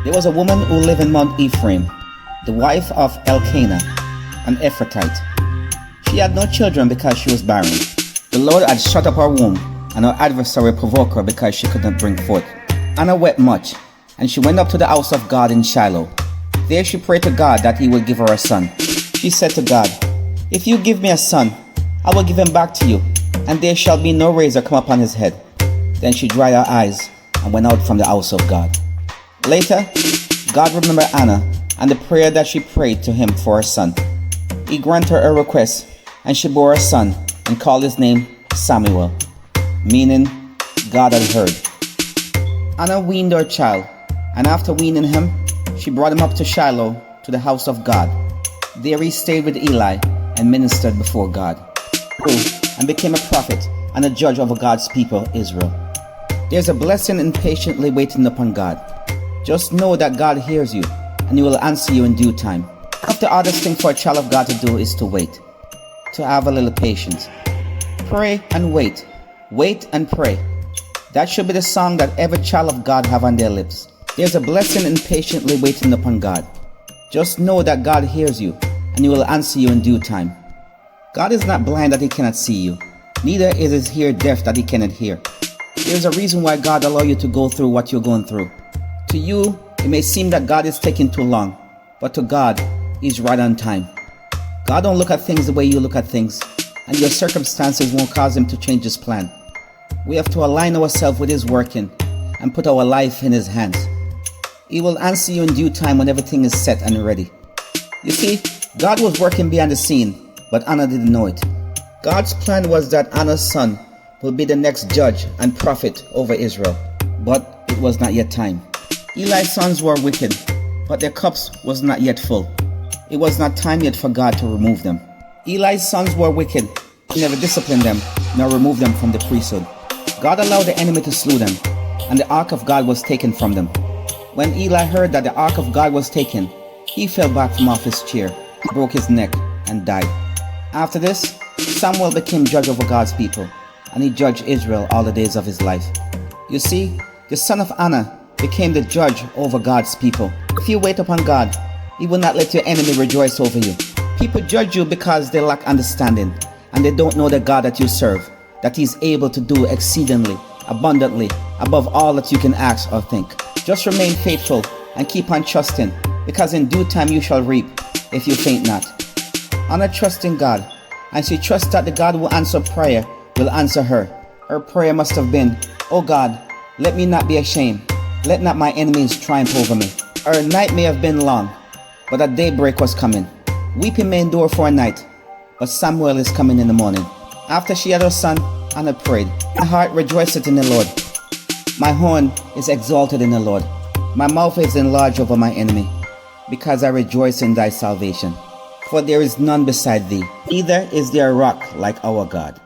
There was a woman who lived in Mount Ephraim, the wife of Elkanah, an Ephrathite. She had no children because she was barren. The Lord had shut up her womb, and her adversary provoked her because she could not bring forth. Anna wept much, and she went up to the house of God in Shiloh. There she prayed to God that he would give her a son. She said to God, "If you give me a son, I will give him back to you, and there shall be no razor come upon his head." Then she dried her eyes and went out from the house of God. Later, God remembered Anna and the prayer that she prayed to him for her son. He granted her request, and she bore a son and called his name Samuel, meaning God had heard. Anna weaned her child, and after weaning him, she brought him up to Shiloh to the house of God. There he stayed with Eli and ministered before God, and became a prophet and a judge over God's people, Israel. There's a blessing in patiently waiting upon God. Just know that God hears you, and he will answer you in due time. One of the hardest thing for a child of God to do is to wait, to have a little patience. Pray and wait. Wait and pray. That should be the song that every child of God have on their lips. There's a blessing in patiently waiting upon God. Just know that God hears you, and he will answer you in due time. God is not blind that he cannot see you, neither is his ear deaf that he cannot hear. There's a reason why God allows you to go through what you're going through. To you, it may seem that God is taking too long, but to God, he's right on time. God don't look at things the way you look at things, and your circumstances won't cause him to change his plan. We have to align ourselves with his working and put our life in his hands. He will answer you in due time when everything is set and ready. You see, God was working behind the scene, but Anna didn't know it. God's plan was that Anna's son will be the next judge and prophet over Israel, but it was not yet time. Eli's sons were wicked, but their cups was not yet full. It was not time yet for God to remove them. Eli's sons were wicked. He never disciplined them, nor removed them from the priesthood. God allowed the enemy to slew them, and the ark of God was taken from them. When Eli heard that the ark of God was taken, he fell back from off his chair, broke his neck, and died. After this, Samuel became judge over God's people, and he judged Israel all the days of his life. You see, the son of Anna became the judge over God's people. If you wait upon God, he will not let your enemy rejoice over you. People judge you because they lack understanding, and they don't know the God that you serve, that he's able to do exceedingly, abundantly, above all that you can ask or think. Just remain faithful and keep on trusting, because in due time you shall reap if you faint not. Anna trusts in God, and she trusts that the God who answers prayer will answer her. Her prayer must have been, "Oh God, let me not be ashamed. Let not my enemies triumph over me." Her night may have been long, but a daybreak was coming. Weeping may endure for a night, but Samuel is coming in the morning. After she had her son, Anna prayed, "My heart rejoiceth in the Lord. My horn is exalted in the Lord. My mouth is enlarged over my enemy, because I rejoice in thy salvation. For there is none beside thee, neither is there a rock like our God."